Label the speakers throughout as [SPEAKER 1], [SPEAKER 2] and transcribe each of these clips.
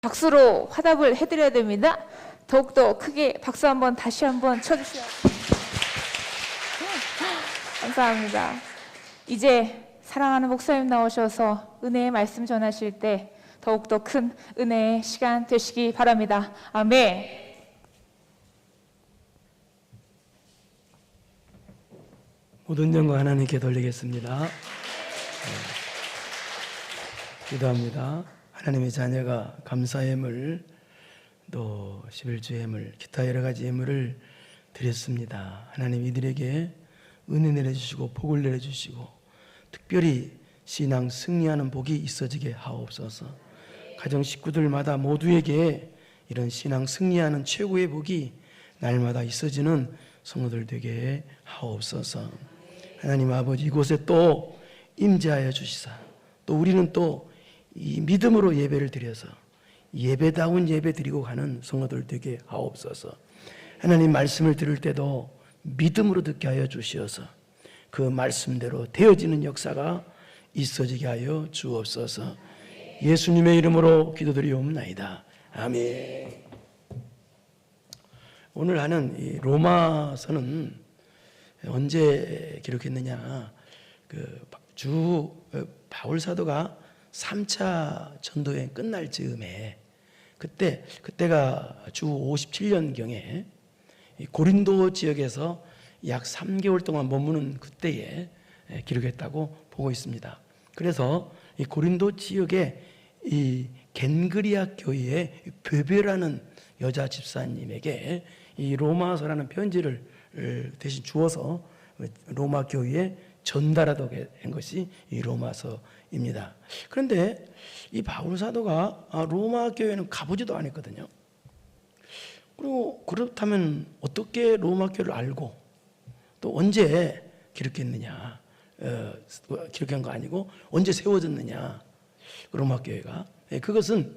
[SPEAKER 1] 박수로 화답을 해드려야 됩니다. 더욱더 크게 박수 한번 다시 한번 쳐주시죠. 감사합니다. 이제 사랑하는 목사님 나오셔서 은혜의 말씀 전하실 때 더욱더 큰 은혜의 시간 되시기 바랍니다. 아멘.
[SPEAKER 2] 모든 영광 하나님께 돌리겠습니다. 기도합니다. 하나님의 자녀가 감사 예물, 또 11주 예물, 기타 여러 가지 예물을 드렸습니다. 하나님 이들에게 은혜 내려주시고 복을 내려주시고 특별히 신앙 승리하는 복이 있어지게 하옵소서. 가정 식구들마다 모두에게 이런 신앙 승리하는 최고의 복이 날마다 있어지는 성도들 되게 하옵소서. 하나님 아버지, 이곳에 또 임재하여 주시사 또 우리는 또 이 믿음으로 예배를 드려서 예배다운 예배 드리고 가는 성도들 되게 하옵소서. 하나님 말씀을 들을 때도 믿음으로 듣게 하여 주시어서 그 말씀대로 되어지는 역사가 있어지게 하여 주옵소서. 예수님의 이름으로 기도드리옵나이다. 아멘. 오늘 하는 이 로마서는 언제 기록했느냐? 바울 사도가 3차 전도여행 끝날 즈음에 그때가 주 57년경에 고린도 지역에서 약 3개월 동안 머무는 그때에 기록했다고 보고 있습니다. 그래서 이 고린도 지역에 이 겐그리아 교회의 베베라는 여자 집사님에게 이 로마서라는 편지를 대신 주어서 로마 교회에 전달하도록 한 것이 이 로마서입니다. 그런데 이 바울 사도가 로마 교회는 가보지도 않았거든요. 그리고 그렇다면 어떻게 로마 교회를 알고 또 언제 기록했느냐? 기록한 거 아니고 언제 세워졌느냐? 로마 교회가 그것은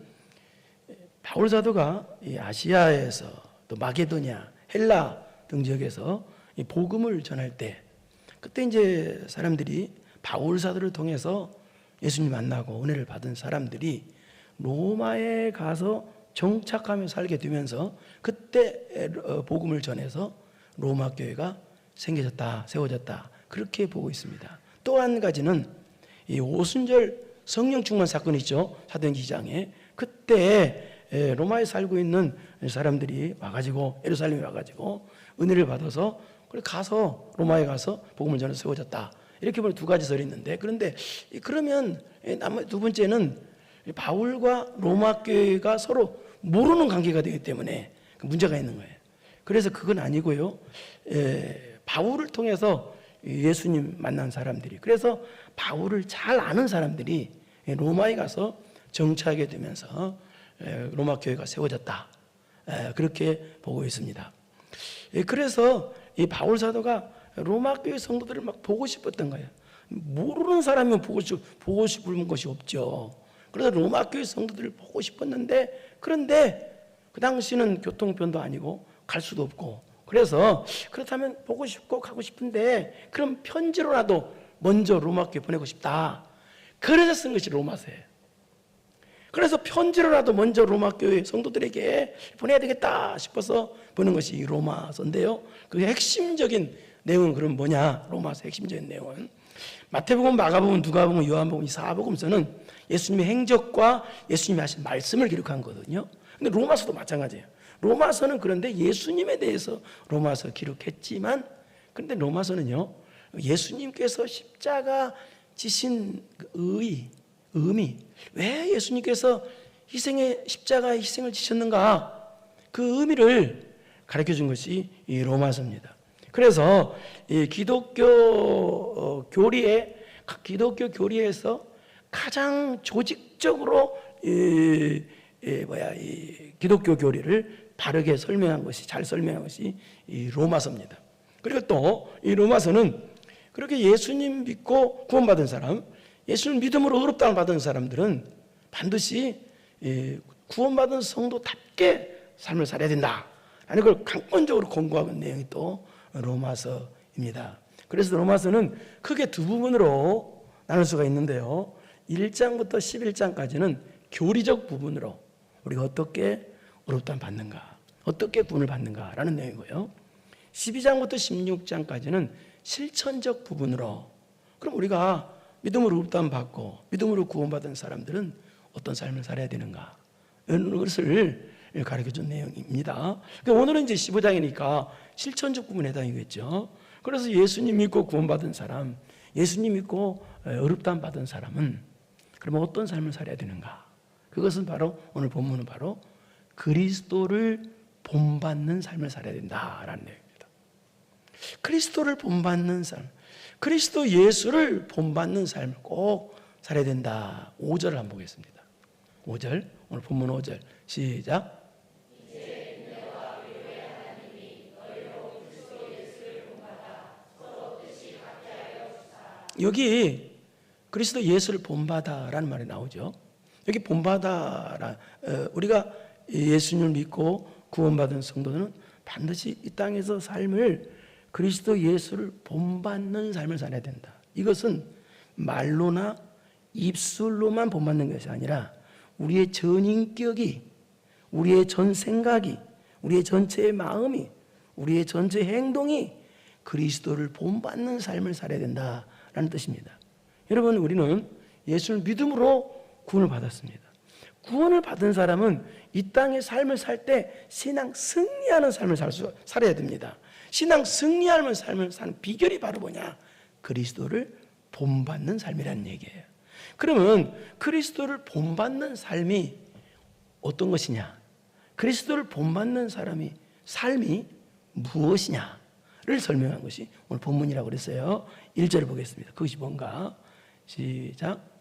[SPEAKER 2] 바울 사도가 이 아시아에서 또 마게도냐, 헬라 등 지역에서 이 복음을 전할 때 그때 이제 사람들이 바울 사도를 통해서 예수님 만나고 은혜를 받은 사람들이 로마에 가서 정착하며 살게 되면서 그때 복음을 전해서 로마 교회가 생겨졌다, 세워졌다 그렇게 보고 있습니다. 또 한 가지는 이 오순절 성령 충만 사건이 있죠. 사도행전 2장에 그때 로마에 살고 있는 사람들이 와가지고 예루살렘에 와가지고 은혜를 받아서 가서 로마에 가서 복음을 전해서 세워졌다. 이렇게 보면 두 가지 설이 있는데 그런데 그러면 두 번째는 바울과 로마 교회가 서로 모르는 관계가 되기 때문에 문제가 있는 거예요. 그래서 그건 아니고요. 바울을 통해서 예수님 만난 사람들이 그래서 바울을 잘 아는 사람들이 로마에 가서 정착하게 되면서 로마 교회가 세워졌다. 그렇게 보고 있습니다. 그래서 이 바울 사도가 로마 교회 성도들을 막 보고 싶었던 거예요. 모르는 사람이면 보고 싶은 것이 없죠. 그래서 로마 교회 성도들을 보고 싶었는데 그런데 그 당시는 교통편도 아니고 갈 수도 없고 그래서 그렇다면 보고 싶고 가고 싶은데 그럼 편지로라도 먼저 로마 교회 보내고 싶다. 그래서 쓴 것이 로마서예요. 그래서 편지로라도 먼저 로마 교회 성도들에게 보내야 되겠다 싶어서 보는 것이 이 로마서인데요. 그 핵심적인 내용은 그럼 뭐냐? 로마서 핵심적인 내용은 마태복음, 마가복음, 누가복음, 요한복음 이 사복음서는 예수님의 행적과 예수님이 하신 말씀을 기록한 거거든요. 근데 로마서도 마찬가지예요. 로마서는 그런데 예수님에 대해서 로마서 기록했지만 그런데 로마서는요. 예수님께서 십자가 지신 의미 왜 예수님께서 십자가의 희생을 지셨는가 그 의미를 가르쳐 준 것이 이 로마서입니다. 그래서 이 기독교 교리에서 가장 조직적으로 기독교 교리를 바르게 설명한 것이 잘 설명한 것이 이 로마서입니다. 그리고 또 이 로마서는 그렇게 예수님 믿고 구원받은 사람, 예수님 믿음으로 의롭다함을 받은 사람들은 반드시 구원받은 성도답게 삶을 살아야 된다 라는 걸 강권적으로 권고하는 내용이 또 로마서입니다. 그래서 로마서는 크게 두 부분으로 나눌 수가 있는데요. 1장부터 11장까지는 교리적 부분으로 우리가 어떻게 어렵다함 받는가, 어떻게 구원을 받는가라는 내용이고요. 12장부터 16장까지는 실천적 부분으로, 그럼 우리가 믿음으로 어렵다함 받고 믿음으로 구원받은 사람들은 어떤 삶을 살아야 되는가, 이런 것을 가르쳐준 내용입니다. 오늘은 이제 15장이니까 실천적 부분에 해당이겠죠. 그래서 예수님 믿고 구원받은 사람, 예수님 믿고 어렵다함 받은 사람은 그러면 어떤 삶을 살아야 되는가? 그것은 바로 오늘 본문은 바로 그리스도를 본받는 삶을 살아야 된다라는 내용입니다. 그리스도를 본받는 삶, 그리스도 예수를 본받는 삶을 꼭 살아야 된다. 5절을 한번 보겠습니다. 5절, 오늘 본문 5절 시작. 여기 그리스도 예수를 본받아라는 말이 나오죠. 여기 본받아라, 우리가 예수님을 믿고 구원받은 성도는 반드시 이 땅에서 삶을 그리스도 예수를 본받는 삶을 살아야 된다. 이것은 말로나 입술로만 본받는 것이 아니라 우리의 전 인격이, 우리의 전 생각이, 우리의 전체의 마음이, 우리의 전체 행동이 그리스도를 본받는 삶을 살아야 된다라는 뜻입니다. 여러분, 우리는 예수를 믿음으로 구원을 받았습니다. 구원을 받은 사람은 이 땅의 삶을 살 때 신앙 승리하는 삶을 살아야 됩니다. 신앙 승리하는 삶을 사는 비결이 바로 뭐냐? 그리스도를 본받는 삶이라는 얘기예요. 그러면 그리스도를 본받는 삶이 어떤 것이냐? 그리스도를 본받는 삶이 무엇이냐를 설명한 것이 오늘 본문이라고 그랬어요. 1절을 보겠습니다. 그것이 뭔가? 시작.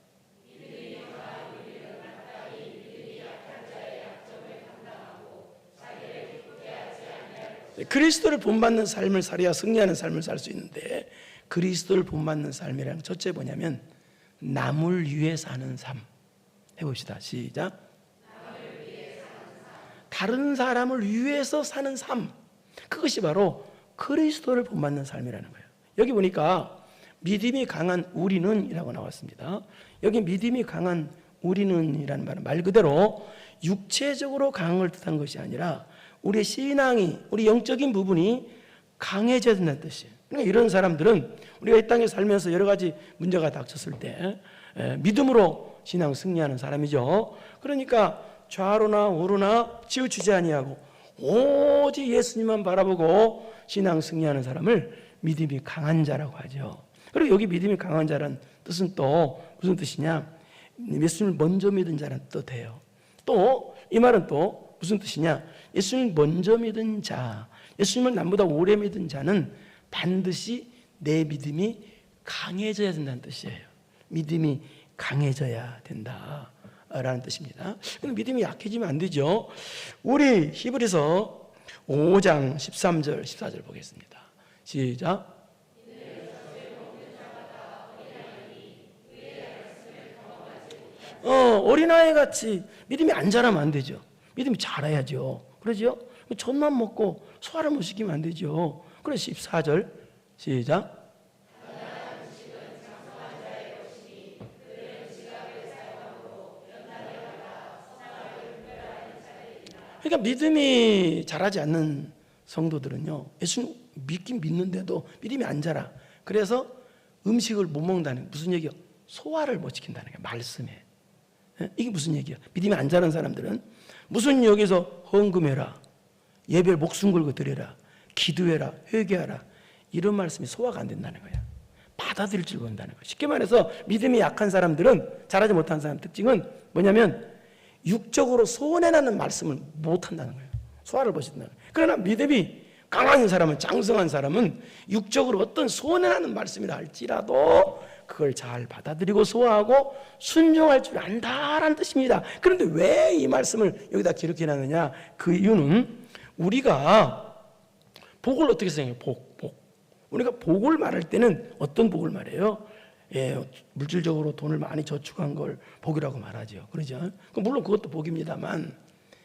[SPEAKER 2] 그리스도를 본받는 삶을 살아야 승리하는 삶을 살 수 있는데, 그리스도를 본받는 삶이라는 건 첫째 뭐냐면 남을 위해 사는 삶. 해봅시다. 시작. 다른 사람을 위해서 사는 삶, 그것이 바로 그리스도를 본받는 삶이라는 거예요. 여기 보니까 믿음이 강한 우리는 이라고 나왔습니다. 여기 믿음이 강한 우리는 이라는 말은 말 그대로 육체적으로 강한 걸 뜻한 것이 아니라 우리의 신앙이, 우리 영적인 부분이 강해져야 된다는 뜻이에요. 그러니까 이런 사람들은 우리가 이 땅에 살면서 여러 가지 문제가 닥쳤을 때 믿음으로 신앙 승리하는 사람이죠. 그러니까 좌로나 우로나 치우치지 아니하고 오직 예수님만 바라보고 신앙 승리하는 사람을 믿음이 강한 자라고 하죠. 그리고 여기 믿음이 강한 자라는 뜻은 또 무슨 뜻이냐? 예수님을 먼저 믿은 자라는 뜻이에요. 또 이 말은 또 무슨 뜻이냐? 예수님을 먼저 믿은 자, 예수님을 남보다 오래 믿은 자는 반드시 내 믿음이 강해져야 된다는 뜻이에요. 믿음이 강해져야 된다라는 뜻입니다. 믿음이 약해지면 안 되죠. 우리 히브리서 5장 13절 14절 보겠습니다. 시작. 어린아이 같이 믿음이 안 자라면 안 되죠. 믿음이 자라야죠. 그러죠? 젖만 먹고 소화를 못 시키면 안 되죠. 그래서 14절 시작. 그러니까 믿음이 자라지 않는 성도들은요, 예수님 믿긴 믿는데도 믿음이 안 자라. 그래서 음식을 못 먹는다는, 무슨 얘기요? 소화를 못 시킨다는 거예요. 말씀에. 이게 무슨 얘기야? 믿음이 안 자란 사람들은 무슨 여기서 헌금해라, 예배 목숨 걸고 드려라, 기도해라, 회개하라, 이런 말씀이 소화가 안 된다는 거야. 받아들일 줄 모른다는 거야. 쉽게 말해서 믿음이 약한 사람들은, 자라지 못한 사람 특징은 뭐냐면 육적으로 소원해나는 말씀을 못한다는 거예요. 소화를 못 시킨다는 거예요. 그러나 믿음이 강한 사람은, 장성한 사람은 육적으로 어떤 소원해나는 말씀이라 할지라도 그걸 잘 받아들이고 소화하고 순종할 줄 안다라는 뜻입니다. 그런데 왜 이 말씀을 여기다 기록해 놨느냐? 그 이유는 우리가 복을 어떻게 생각해요? 복. 우리가 복을 말할 때는 어떤 복을 말해요? 물질적으로 돈을 많이 저축한 걸 복이라고 말하죠. 그러죠? 물론 그것도 복입니다만,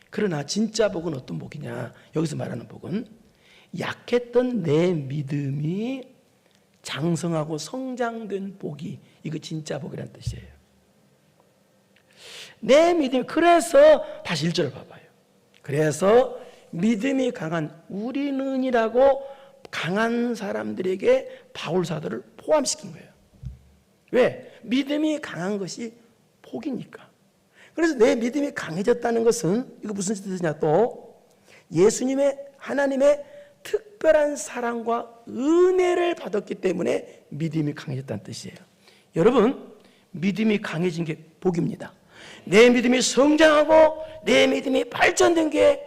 [SPEAKER 2] 그러나 진짜 복은 어떤 복이냐? 여기서 말하는 복은 약했던 내 믿음이 장성하고 성장된 복이, 이거 진짜 복이라는 뜻이에요. 내 믿음이, 그래서 다시 1절을 봐봐요. 그래서 믿음이 강한 우리는이라고 강한 사람들에게 바울 사도를 포함시킨 거예요. 왜? 믿음이 강한 것이 복이니까. 그래서 내 믿음이 강해졌다는 것은 이거 무슨 뜻이냐, 또 예수님의, 하나님의 특별한 사랑과 은혜를 받았기 때문에 믿음이 강해졌다는 뜻이에요. 여러분, 믿음이 강해진 게 복입니다. 내 믿음이 성장하고 내 믿음이 발전된 게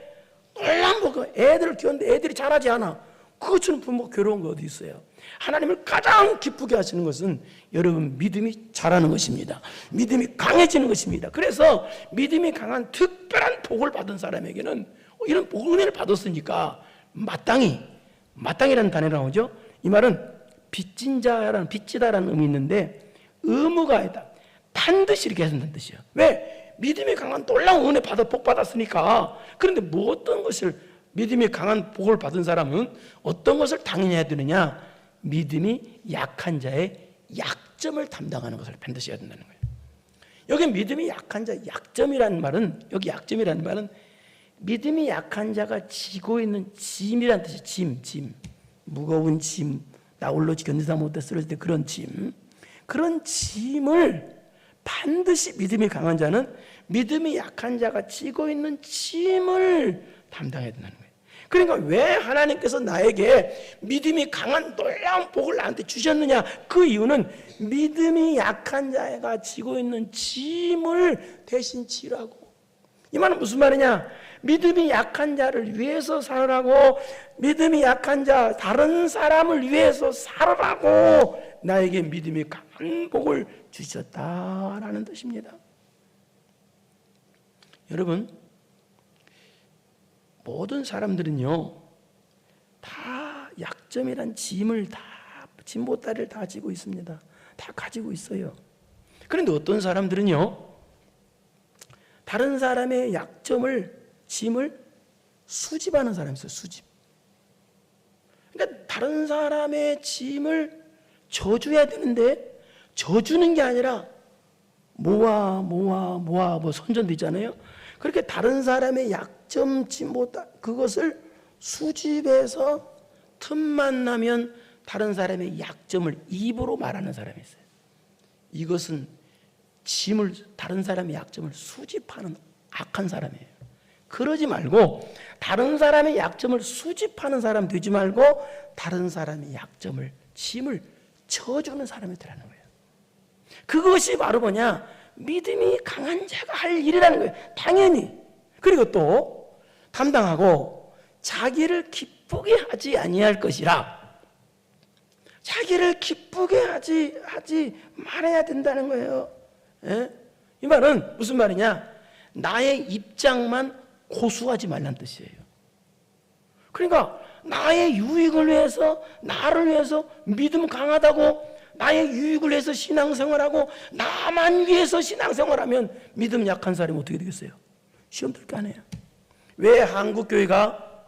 [SPEAKER 2] 놀라운 복. 애들을 키웠는데 애들이 자라지 않아. 그것처럼 부모가 괴로운 거 어디 있어요? 하나님을 가장 기쁘게 하시는 것은 여러분 믿음이 자라는 것입니다. 믿음이 강해지는 것입니다. 그래서 믿음이 강한 특별한 복을 받은 사람에게는 이런 복, 은혜를 받았으니까 마땅이라는 단어가 나오죠. 이 말은 빚진 자라는, 빚지다라는 의미 있는데 의무가 아니다, 반드시 이렇게 해야 된다는 뜻이에요. 왜? 믿음이 강한 놀라운 은혜 복 받았으니까. 그런데 뭐 어떤 것을, 믿음이 강한 복을 받은 사람은 어떤 것을 당연히 해야 되느냐? 믿음이 약한 자의 약점을 담당하는 것을 반드시 해야 된다는 거예요. 여기 믿음이 약한 자, 약점이라는 말은, 여기 약점이라는 말은 믿음이 약한 자가 지고 있는 짐이라는 뜻이에요. 짐. 무거운 짐, 나 홀로 견디다 못해 쓰러질 때 그런 짐. 그런 짐을 반드시 믿음이 강한 자는 믿음이 약한 자가 지고 있는 짐을 담당해야 된다는 거예요. 그러니까 왜 하나님께서 나에게 믿음이 강한 놀라운 복을 나한테 주셨느냐? 그 이유는 믿음이 약한 자가 지고 있는 짐을 대신 지라고. 이 말은 무슨 말이냐? 믿음이 약한 자를 위해서 살으라고, 믿음이 약한 자, 다른 사람을 위해서 살으라고 나에게 믿음이 강한 복을 주셨다라는 뜻입니다. 여러분, 모든 사람들은요, 다 약점이란 짐을 다, 짐보따리를 다 지고 있습니다. 다 가지고 있어요. 그런데 어떤 사람들은요, 다른 사람의 약점을, 짐을 수집하는 사람이 있어요. 수집. 그러니까 다른 사람의 짐을 져줘야 되는데 져주는 게 아니라 모아 뭐 선전도 있잖아요. 그렇게 다른 사람의 약점, 짐보다 그것을 수집해서 틈만 나면 다른 사람의 약점을 입으로 말하는 사람이 있어요. 이것은 짐을, 다른 사람의 약점을 수집하는 악한 사람이에요. 그러지 말고 다른 사람의 약점을 수집하는 사람 되지 말고 다른 사람의 약점을, 짐을 져주는 사람이 되라는 거예요. 그것이 바로 뭐냐? 믿음이 강한 자가 할 일이라는 거예요. 당연히. 그리고 또 담당하고 자기를 기쁘게 하지 아니할 것이라. 자기를 기쁘게 하지 말아야 된다는 거예요. 예? 이 말은 무슨 말이냐? 나의 입장만 고수하지 말란 뜻이에요. 그러니까 나의 유익을 위해서, 나를 위해서 믿음 강하다고 나의 유익을 위해서 신앙생활하고 나만 위해서 신앙생활하면 믿음 약한 사람이 어떻게 되겠어요? 시험 들 거 아니에요. 왜 한국교회가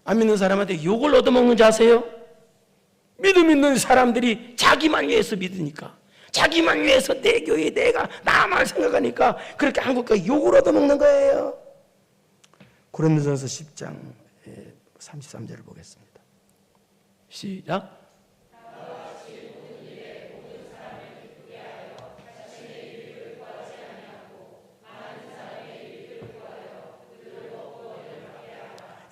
[SPEAKER 2] 안 믿는 사람한테 욕을 얻어먹는지 아세요? 믿음 있는 사람들이 자기만 위해서 믿으니까, 자기만 위해서 내 교회, 내가 나만 생각하니까 그렇게 한국교회 욕을 얻어먹는 거예요. 고린도전서 10장 33절을 보겠습니다. 시작.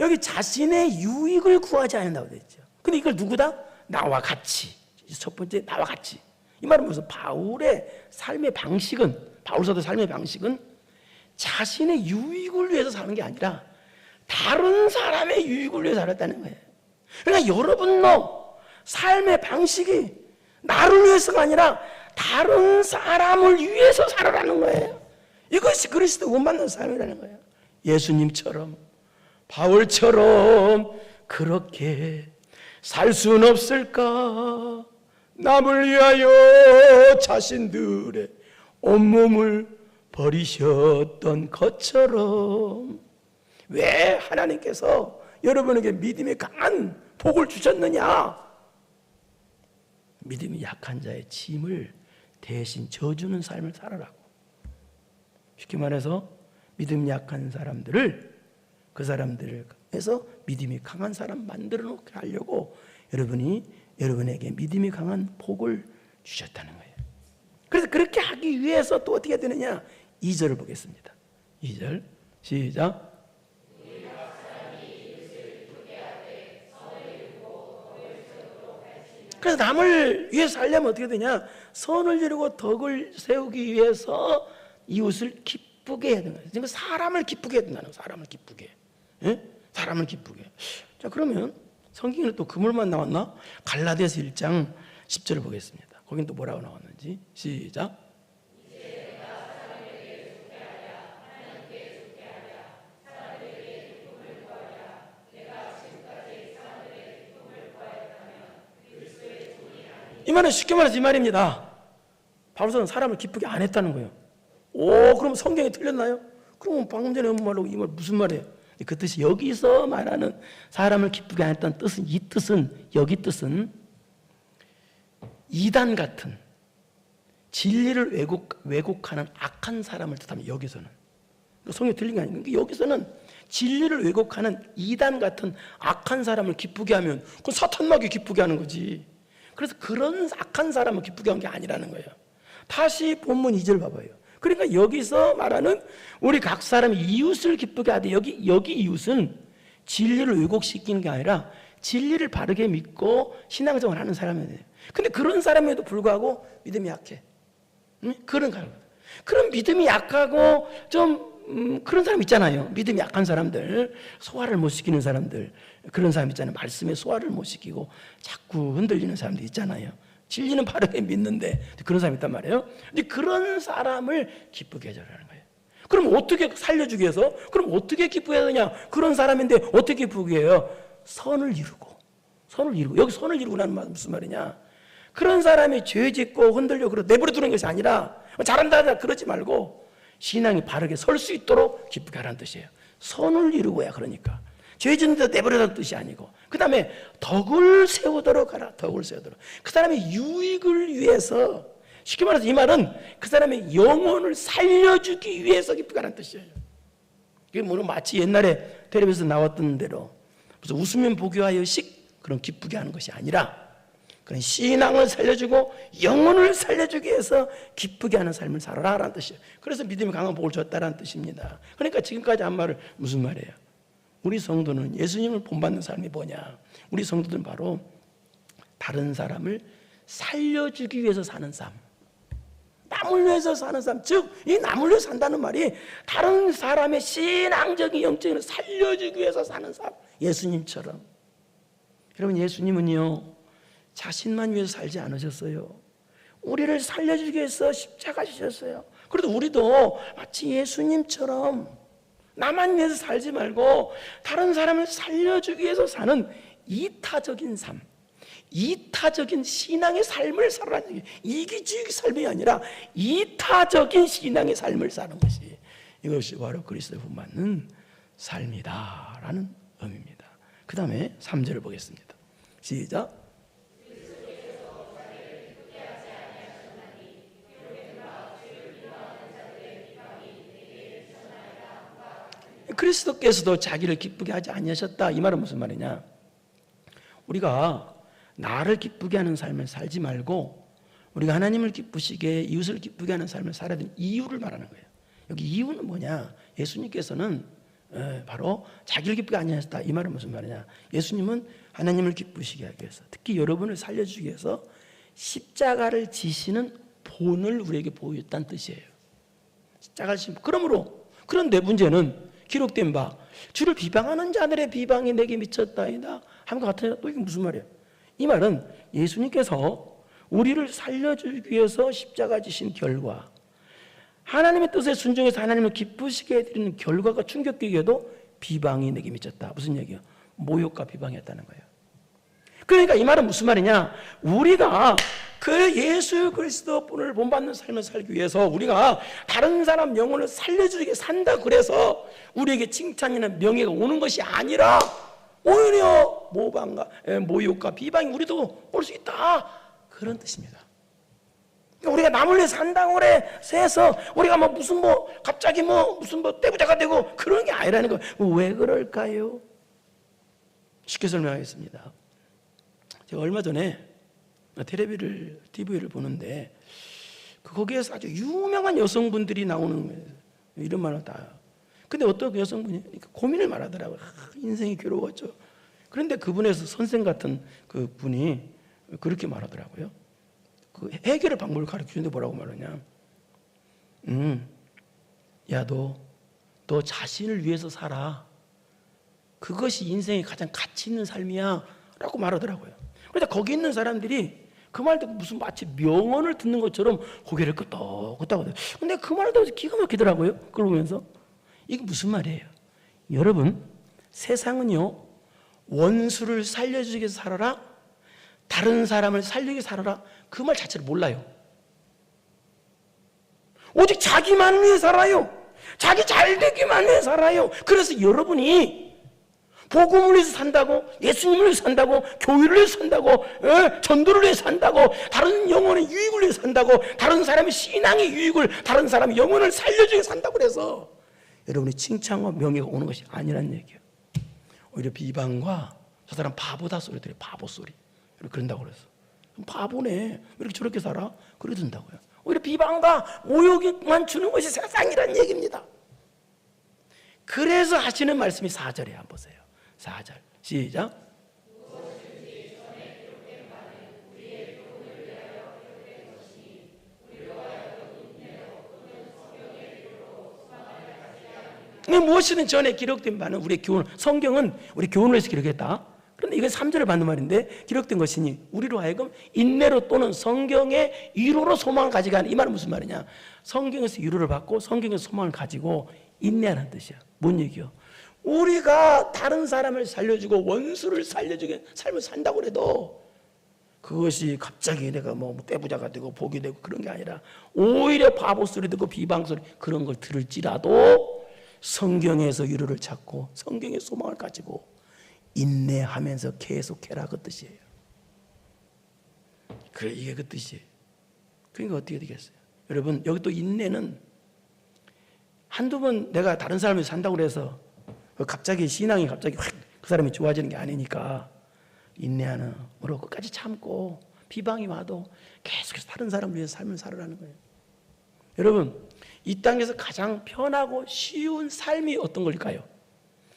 [SPEAKER 2] 여기 자신의 유익을 구하지 않는다고 되어 있죠. 근데 이걸 누구다? 나와 같이. 첫 번째, 나와 같이. 이 말은 무슨, 바울의 삶의 방식은, 바울사도 삶의 방식은 자신의 유익을 위해서 사는 게 아니라 다른 사람의 유익을 위해서 살았다는 거예요. 그러니까 여러분도 삶의 방식이 나를 위해서가 아니라 다른 사람을 위해서 살아라는 거예요. 이것이 그리스도 원받는 삶이라는 거예요. 예수님처럼, 바울처럼 그렇게 살 수는 없을까? 남을 위하여 자신들의 온몸을 버리셨던 것처럼. 왜 하나님께서 여러분에게 믿음이 강한 복을 주셨느냐? 믿음이 약한 자의 짐을 대신 져주는 삶을 살아라고. 쉽게 말해서 믿음이 약한 사람들을 그 사람들에서 믿음이 강한 사람 만들어 놓게 하려고 여러분에게 믿음이 강한 복을 주셨다는 거예요. 그래서 그렇게 하기 위해서 또 어떻게 해야 되느냐? 2절을 보겠습니다. 2절 시작. 그래서 남을 위해서 살려면 어떻게 되냐? 선을 이루고 덕을 세우기 위해서 이웃을 기쁘게 해야 되는 거예요. 그러니까 사람을 기쁘게 해야 된다는 거예요. 사람을 기쁘게. 예? 사람을 기쁘게. 자, 그러면 성경에는 또 그물만 나왔나? 갈라디아서 1장 10절을 보겠습니다. 거긴 또 뭐라고 나왔는지 시작. 이 말은 쉽게 말해서 이 말입니다. 바울서는 사람을 기쁘게 안 했다는 거예요. 그럼 성경이 틀렸나요? 그러면 방금 전에 한 말로 이 말 무슨 말이에요? 그 뜻이 여기서 말하는 사람을 기쁘게 안 했다는 뜻은 여기 뜻은 이단 같은 진리를 왜곡하는 악한 사람을 뜻합니다. 여기서는 성경이 틀린 게 아니에요. 여기서는 진리를 왜곡하는 이단 같은 악한 사람을 기쁘게 하면 그건 사탄막이 기쁘게 하는 거지. 그래서 그런 악한 사람을 기쁘게 한 게 아니라는 거예요. 다시 본문 2절 봐봐요. 그러니까 여기서 말하는 우리 각 사람이 이웃을 기쁘게 하되 여기 이웃은 진리를 왜곡시키는 게 아니라 진리를 바르게 믿고 신앙생활을 하는 사람이에요. 근데 그런 사람에도 불구하고 믿음이 약해. 응? 그런 믿음이 약하고 좀 그런 사람 있잖아요. 믿음이 약한 사람들, 소화를 못 시키는 사람들, 그런 사람 있잖아요. 말씀에 소화를 못 시키고 자꾸 흔들리는 사람들 있잖아요. 진리는 바르게 믿는데 그런 사람이 있단 말이에요. 근데 그런 사람을 기쁘게 해주라는 거예요. 그럼 어떻게 살려주기 위해서? 그럼 어떻게 기쁘게 해야 되냐? 그런 사람인데 어떻게 기쁘게 해요? 선을 이루고 여기 선을 이루고라는 말은 무슨 말이냐? 그런 사람이 죄 짓고 흔들려 내버려 두는 것이 아니라 잘한다 그러지 말고 신앙이 바르게 설 수 있도록 기쁘게 하라는 뜻이에요. 선을 이루고야. 그러니까 죄 짓는데 내버려두는 뜻이 아니고, 그 다음에 덕을 세우도록 하라. 덕을 세우도록. 그 사람의 유익을 위해서, 쉽게 말해서 이 말은 그 사람의 영혼을 살려주기 위해서 기쁘게 하라는 뜻이에요. 이게 물론 마치 옛날에 텔레비전에서 나왔던 대로 무슨 웃으면 복유하여식 그런 기쁘게 하는 것이 아니라 그런 신앙을 살려주고 영혼을 살려주기 위해서 기쁘게 하는 삶을 살아라라는 뜻이에요. 그래서 믿음이 강한 복을 줬다라는 뜻입니다. 그러니까 지금까지 한 말을 무슨 말이에요? 우리 성도는 예수님을 본받는 삶이 뭐냐? 우리 성도들은 바로 다른 사람을 살려주기 위해서 사는 삶, 남을 위해서 사는 삶, 즉 이 남을 위해서 산다는 말이 다른 사람의 신앙적인 영적인 살려주기 위해서 사는 삶, 예수님처럼. 여러분, 예수님은요 자신만 위해서 살지 않으셨어요. 우리를 살려주기 위해서 십자가 지셨어요. 그래도 우리도 마치 예수님처럼 나만 위해서 살지 말고 다른 사람을 살려주기 위해서 사는 이타적인 삶, 이타적인 신앙의 삶을 살아라는 게, 이기주의 삶이 아니라 이타적인 신앙의 삶을 사는 것이, 이것이 바로 그리스도의 본받는 삶이다라는 의미입니다. 그 다음에 3절을 보겠습니다. 시작. 그리스도께서도 자기를 기쁘게 하지 아니하셨다. 이 말은 무슨 말이냐? 우리가 나를 기쁘게 하는 삶을 살지 말고 우리가 하나님을 기쁘시게, 이웃을 기쁘게 하는 삶을 살아야 되는 이유를 말하는 거예요. 여기 이유는 뭐냐? 예수님께서는 바로 자기를 기쁘게 아니하셨다. 이 말은 무슨 말이냐? 예수님은 하나님을 기쁘시게 하기 위해서, 특히 여러분을 살려주기 위해서 십자가를 지시는 본을 우리에게 보였다는 뜻이에요. 십자가를 지시는. 그런데 문제는 기록된 바 주를 비방하는 자들의 비방이 내게 미쳤다이다 하는 것 같아요. 또 이게 무슨 말이에요? 이 말은 예수님께서 우리를 살려주기 위해서 십자가 지신 결과, 하나님의 뜻에 순종해서 하나님을 기쁘시게 해드리는 결과가 충격적이게도 비방이 내게 미쳤다. 무슨 얘기예요? 모욕과 비방이었다는 거예요. 그러니까 이 말은 무슨 말이냐? 우리가 그 예수 그리스도 분을 본받는 삶을 살기 위해서 우리가 다른 사람 영혼을 살려주게 산다 그래서 우리에게 칭찬이나 명예가 오는 것이 아니라 오히려 모방과 모욕과 비방이 우리도 올 수 있다, 그런 뜻입니다. 그러니까 우리가 남을 위해 산다고 해서 우리가 갑자기 무슨 떼부자가 되고 그런 게 아니라는 거예요. 왜 그럴까요? 쉽게 설명하겠습니다. 제가 얼마 전에 TV를 보는데 거기에서 아주 유명한 여성분들이 나오는 거예요. 이런 말을 다. 근데 어떤 여성분이 고민을 말하더라고요. 인생이 괴로웠죠. 그런데 그분에서 선생 같은 그 분이 그렇게 말하더라고요. 그 해결의 방법을 가르치는데 뭐라고 말하냐? 야, 너 자신을 위해서 살아. 그것이 인생의 가장 가치 있는 삶이야. 라고 말하더라고요. 그런데 거기 있는 사람들이 그 말 듣고 무슨 마치 명언을 듣는 것처럼 고개를 끄덕끄덕 하더라고요. 근데 그 말을 듣고 기가 막히더라고요. 그걸 보면서. 이게 무슨 말이에요? 여러분, 세상은요, 원수를 살려주기 위해서 살아라, 다른 사람을 살리기 위해서 살아라, 그 말 자체를 몰라요. 오직 자기만 위해 살아요. 자기 잘 되기만 위해 살아요. 그래서 여러분이 복음을 위해서 산다고, 예수님을 위해서 산다고, 교회를 위해서 산다고, 전도를 위해서 산다고, 다른 영혼의 유익을 위해서 산다고, 다른 사람의 신앙의 유익을, 다른 사람의 영혼을 살려주기 위해서 산다고 해서 여러분의 칭찬과 명예가 오는 것이 아니라는 얘기예요. 오히려 비방과 저 사람 바보다 소리 들어요. 바보 소리. 그런다고 그래서 바보네. 왜 이렇게 저렇게 살아? 그렇게 된다고요. 오히려 비방과 모욕만 주는 것이 세상이라는 얘기입니다. 그래서 하시는 말씀이 4절에 한번 보세요. 4절 시작. 무엇이든 전에 기록된 바는 우리의 교훈, 성경은 우리 교훈을 위해서 기록했다. 그런데 이건 3절을 받는 말인데 기록된 것이니 우리로 하여금 인내로 또는 성경의 위로로 소망을 가지게 하는, 이 말은 무슨 말이냐? 성경에서 위로를 받고 성경에서 소망을 가지고 인내하는 뜻이야. 뭔 얘기요? 우리가 다른 사람을 살려주고 원수를 살려주게 삶을 산다고 해도 그것이 갑자기 내가 떼부자가 되고 복이 되고 그런 게 아니라 오히려 바보 소리 듣고 비방 소리 그런 걸 들을지라도 성경에서 위로를 찾고 성경의 소망을 가지고 인내하면서 계속해라, 그 뜻이에요. 그래, 이게 그 뜻이에요. 그러니까 어떻게 되겠어요? 여러분, 여기 또 인내는 한두 번 내가 다른 사람이 산다고 해서 갑자기 신앙이 갑자기 확 그 사람이 좋아지는 게 아니니까 인내하는 으로 끝까지 참고 비방이 와도 계속해서 다른 사람을 위해서 삶을 살아라는 거예요. 여러분, 이 땅에서 가장 편하고 쉬운 삶이 어떤 걸까요?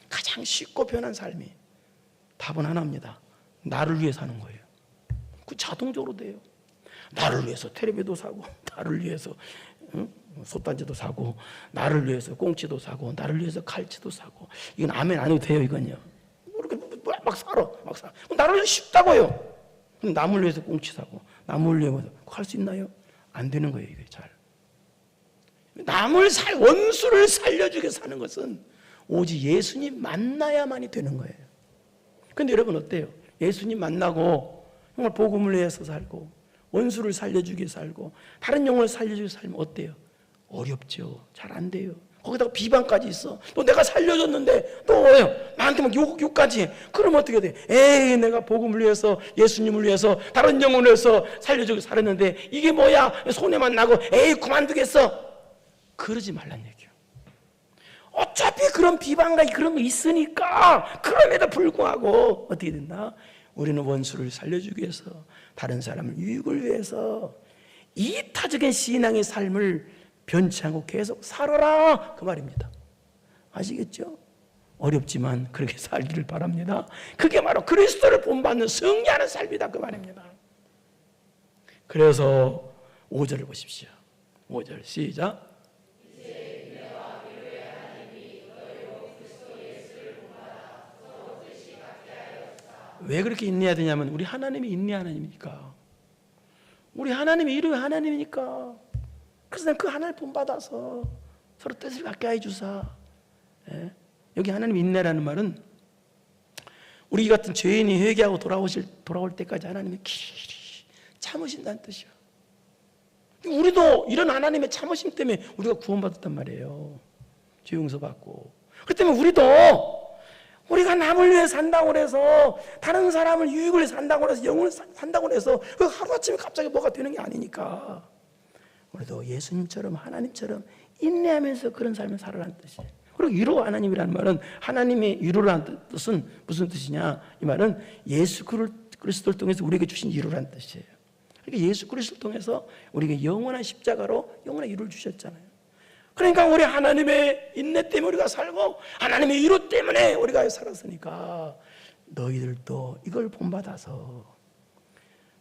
[SPEAKER 2] 가장 쉽고 편한 삶이 답은 하나입니다. 나를 위해 사는 거예요. 그 자동적으로 돼요. 나를 위해서 텔레비도 사고, 나를 위해서 솥단지도 사고, 나를 위해서 꽁치도 사고, 나를 위해서 칼치도 사고. 이건 아멘 안 해도 돼요, 이건요. 이렇게 막 살아. 나를 위해서 쉽다고요. 남을 위해서 꽁치 사고, 남을 위해서 할 수 있나요? 안 되는 거예요, 이게 잘. 원수를 살려주게 사는 것은 오직 예수님 만나야만이 되는 거예요. 근데 여러분 어때요? 예수님 만나고 정말 복음을 위해서 살고 원수를 살려주기 위해 살고 다른 영혼을 살려주기 위해 살면 어때요? 어렵죠. 잘 안 돼요. 거기다가 비방까지 있어. 또 내가 살려줬는데 또 나한테 막 욕까지 해. 그럼 어떻게 돼? 에이, 내가 복음을 위해서 예수님을 위해서 다른 영혼을 위해서 살려주기 위해 살았는데 이게 뭐야? 손해만 나고 에이 그만두겠어. 그러지 말란 얘기예요. 어차피 그런 비방과 그런 거 있으니까 그럼에도 불구하고 어떻게 된다? 우리는 원수를 살려주기 위해서 다른 사람을 유익을 위해서 이타적인 신앙의 삶을 변치 않고 계속 살아라, 그 말입니다. 아시겠죠? 어렵지만 그렇게 살기를 바랍니다. 그게 바로 그리스도를 본받는 승리하는 삶이다, 그 말입니다. 그래서 5절을 보십시오. 5절 시작. 왜 그렇게 인내해야 되냐면 우리 하나님이 인내 하나님이니까. 우리 하나님이 이루의 하나님이니까. 그래서 난 그 하나님을 본받아서 서로 뜻을 갖게 해주사. 예? 여기 하나님 인내라는 말은 우리 같은 죄인이 회개하고 돌아올 때까지 하나님이 길이 참으신다는 뜻이야. 우리도 이런 하나님의 참으심 때문에 우리가 구원받았단 말이에요. 죄 용서받고. 그렇기 때문에 우리가 남을 위해 산다고 해서 다른 사람을 유익을 위해 산다고 해서 영혼을 산다고 해서 그 하루아침에 갑자기 뭐가 되는 게 아니니까 우리도 예수님처럼 하나님처럼 인내하면서 그런 삶을 살아라는 뜻이에요. 그리고 위로 하나님이라는 말은, 하나님의 위로라는 뜻은 무슨 뜻이냐? 이 말은 예수 그리스도를 통해서 우리에게 주신 위로라는 뜻이에요. 그러니까 예수 그리스도를 통해서 우리에게 영원한 십자가로 영원한 위로를 주셨잖아요. 그러니까 우리 하나님의 인내 때문에 우리가 살고 하나님의 위로 때문에 우리가 살았으니까 너희들도 이걸 본받아서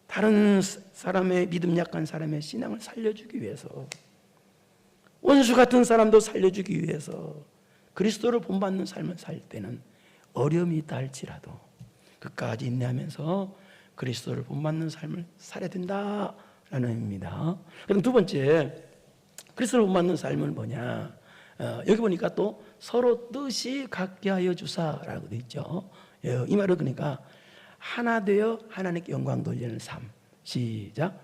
[SPEAKER 2] 다른 사람의 믿음 약한 사람의 신앙을 살려주기 위해서, 원수 같은 사람도 살려주기 위해서 그리스도를 본받는 삶을 살 때는 어려움이 있다 할지라도 끝까지 인내하면서 그리스도를 본받는 삶을 살아야 된다라는 의미입니다. 그럼 두 번째, 그리스도를 본받는 삶은 뭐냐? 여기 보니까 또 서로 뜻이 같게 하여 주사라고 되어 있죠. 이 말은 그러니까 하나 되어 하나님께 영광 돌리는 삶. 시작.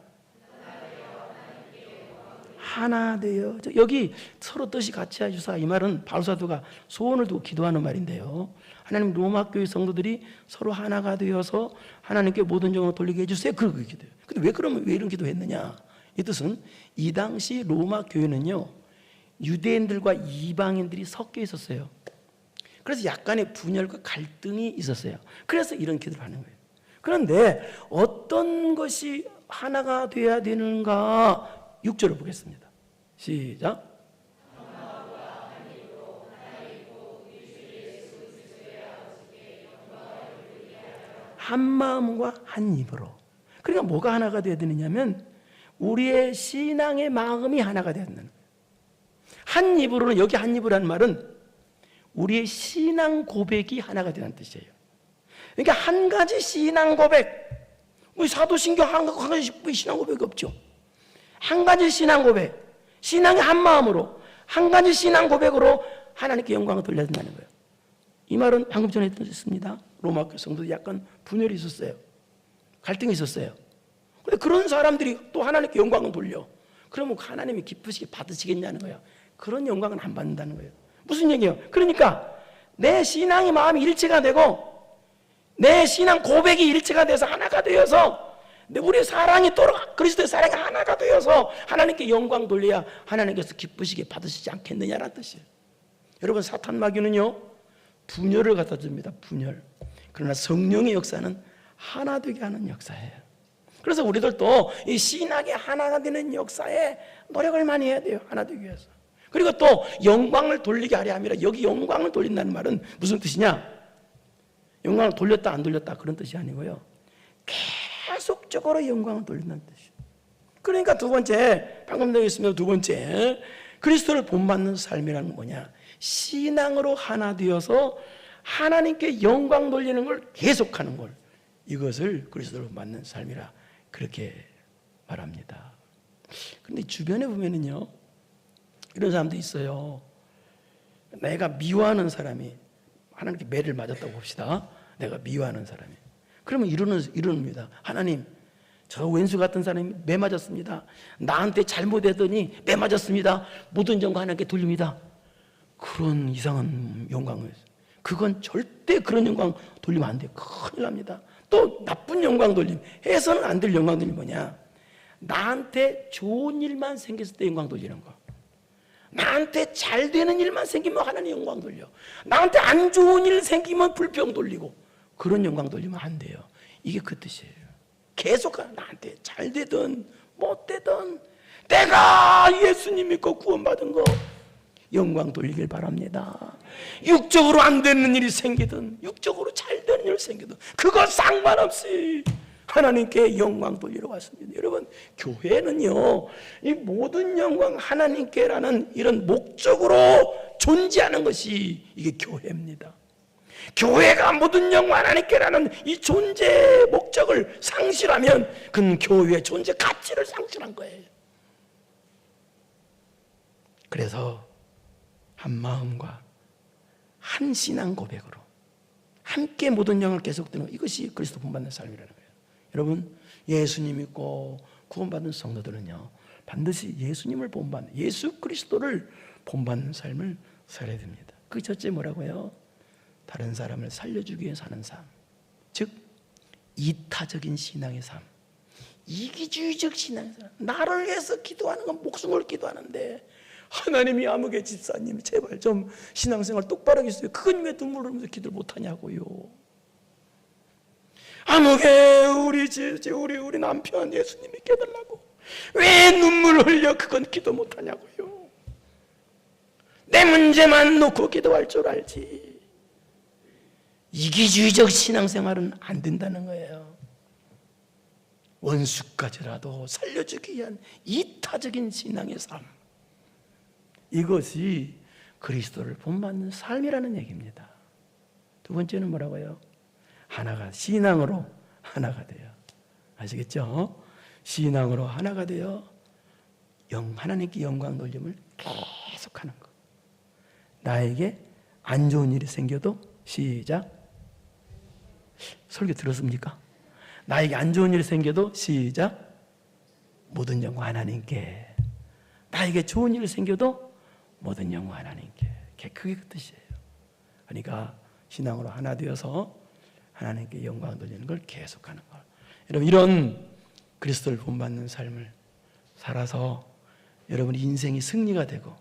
[SPEAKER 2] 하나 되어. 여기 서로 뜻이 같이 하주사, 이 말은 바울 사도가 소원을 두고 기도하는 말인데요. 하나님 로마 교회 성도들이 서로 하나가 되어서 하나님께 모든 영광을 돌리게 해주세요. 그렇게 기도해요. 근데 왜 이런 기도했느냐? 이 뜻은 이 당시 로마 교회는요, 유대인들과 이방인들이 섞여 있었어요. 그래서 약간의 분열과 갈등이 있었어요. 그래서 이런 기도를 하는 거예요. 그런데 어떤 것이 하나가 돼야 되는가? 6절을 보겠습니다. 시작. 한 마음과 한 입으로. 그러니까 뭐가 하나가 되어야 되느냐면 우리의 신앙의 마음이 하나가 되어야 된다는 거예요. 한 입으로는, 여기 한 입으로라는 말은 우리의 신앙 고백이 하나가 되는 뜻이에요. 그러니까 한 가지 신앙 고백, 우리 사도신경 한 가지 신앙 고백이 없죠. 한 가지 신앙 고백, 신앙의 한 마음으로 한 가지 신앙 고백으로 하나님께 영광을 돌려야 된다는 거예요. 이 말은 방금 전에 했습니다. 로마 교회 성도들이 약간 분열이 있었어요. 갈등이 있었어요. 근데 그런 사람들이 또 하나님께 영광을 돌려. 그러면 하나님이 기쁘시게 받으시겠냐는 거예요. 그런 영광은 안 받는다는 거예요. 무슨 얘기예요? 그러니까 내 신앙의 마음이 일체가 되고 내 신앙 고백이 일체가 돼서 하나가 되어서 우리의 사랑이 또 그리스도의 사랑이 하나가 되어서 하나님께 영광 돌려야 하나님께서 기쁘시게 받으시지 않겠느냐라는 뜻이에요. 여러분, 사탄 마귀는요 분열을 갖다 줍니다. 분열. 그러나 성령의 역사는 하나 되게 하는 역사예요. 그래서 우리들도 이 신학의 하나가 되는 역사에 노력을 많이 해야 돼요. 하나 되기 위해서. 그리고 또 영광을 돌리게 하려 함이라. 여기 영광을 돌린다는 말은 무슨 뜻이냐? 영광을 돌렸다 안 돌렸다 그런 뜻이 아니고요, 계속적으로 영광을 돌린다는 뜻이에요. 그러니까 두 번째, 방금 얘기했습니다. 두 번째, 그리스도를 본받는 삶이라는 건 뭐냐? 신앙으로 하나 되어서 하나님께 영광 돌리는 걸 계속하는 걸, 이것을 그리스도를 본받는 삶이라 그렇게 말합니다. 그런데 주변에 보면은요, 이런 사람도 있어요. 내가 미워하는 사람이 하나님께 매를 맞았다고 봅시다. 내가 미워하는 사람이. 그러면 이러는입니다. 하나님, 저 왼수 같은 사람이 매 맞았습니다. 나한테 잘못했더니 매 맞았습니다. 모든 영광 하나님께 돌립니다. 그런 이상한 영광을, 그건 절대 그런 영광 돌리면 안 돼요. 큰일 납니다. 또 나쁜 영광 돌림, 해서는 안 될 영광 돌림 뭐냐? 나한테 좋은 일만 생겼을 때 영광 돌리는 거. 나한테 잘 되는 일만 생기면 하나님 영광 돌려. 나한테 안 좋은 일 생기면 불평 돌리고, 그런 영광 돌리면 안 돼요. 이게 그 뜻이에요. 계속 나한테 잘 되든 못 되든 내가 예수님 믿고 구원받은 거 영광 돌리길 바랍니다. 육적으로 안 되는 일이 생기든 육적으로 잘 되는 일이 생기든 그거 상관없이 하나님께 영광 돌리러 왔습니다. 여러분, 교회는요, 이 모든 영광 하나님께라는 이런 목적으로 존재하는 것이 이게 교회입니다. 교회가 모든 영광 하나님께라는 이 존재 목적을 상실하면 그건 교회의 존재 가치를 상실한 거예요. 그래서 한 마음과 한 신앙 고백으로 함께 모든 영광을 계속 드는 이것이 그리스도 본받는 삶이라는 거예요. 여러분, 예수님 믿고 구원받은 성도들은요, 반드시 예수님을 본받는, 예수 그리스도를 본받는 삶을 살아야 됩니다. 그 첫째 뭐라고요? 다른 사람을 살려주기 위해 사는 삶, 즉 이타적인 신앙의 삶. 이기주의적 신앙생활, 나를 위해서 기도하는 건 목숨을 기도하는데 하나님이 아무개 집사님 제발 좀 신앙생활 똑바로 하겠어요. 그건 왜 눈물 흘리면서 기도를 못하냐고요. 아무개 우리 남편 예수님 믿게 해달라고 왜 눈물 흘려 그건 기도 못하냐고요. 내 문제만 놓고 기도할 줄 알지. 이기주의적 신앙생활은 안 된다는 거예요. 원수까지라도 살려주기 위한 이타적인 신앙의 삶, 이것이 그리스도를 본받는 삶이라는 얘기입니다. 두 번째는 뭐라고요? 하나가 신앙으로 하나가 돼요. 아시겠죠? 신앙으로 하나가 되어 하나님께 영광 돌림을 계속하는 것. 나에게 안 좋은 일이 생겨도 시작. 설교 들었습니까? 나에게 안 좋은 일이 생겨도 시작. 모든 영광 하나님께. 나에게 좋은 일이 생겨도 모든 영광 하나님께. 그게 그 뜻이에요. 그러니까 신앙으로 하나 되어서 하나님께 영광 돌리는 걸 계속하는 걸. 여러분 이런 그리스도를 본받는 삶을 살아서 여러분의 인생이 승리가 되고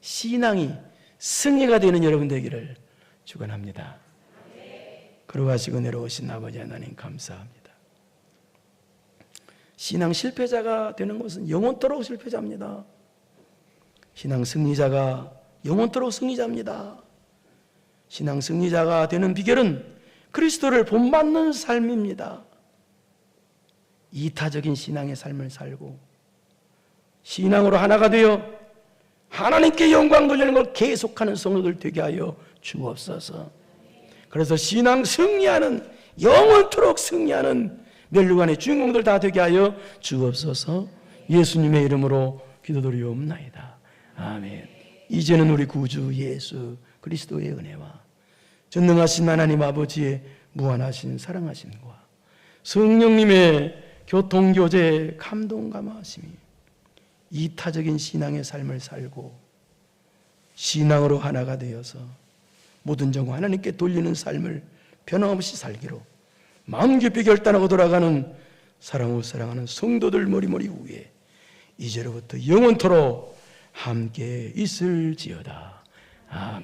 [SPEAKER 2] 신앙이 승리가 되는 여러분 되기를 축원합니다. 걸어가시고 내려오신 아버지 하나님 감사합니다. 신앙 실패자가 되는 것은 영원토록 실패자입니다. 신앙 승리자가 영원토록 승리자입니다. 신앙 승리자가 되는 비결은 그리스도를 본받는 삶입니다. 이타적인 신앙의 삶을 살고 신앙으로 하나가 되어 하나님께 영광 돌리는 걸 계속하는 성도들 되게 하여 주옵소서. 그래서 신앙 승리하는 영원토록 승리하는 멸류관의 주인공들 다 되게 하여 주옵소서. 예수님의 이름으로 기도드리옵나이다. 아멘. 이제는 우리 구주 예수 그리스도의 은혜와 전능하신 하나님 아버지의 무한하신 사랑하심과 성령님의 교통교제 감동 감화하심이 이타적인 신앙의 삶을 살고 신앙으로 하나가 되어서 모든 정화 하나님께 돌리는 삶을 변함없이 살기로 마음 깊이 결단하고 돌아가는 사랑으로 사랑하는 성도들 머리머리 위에 이제로부터 영원토록 함께 있을지어다. 아멘.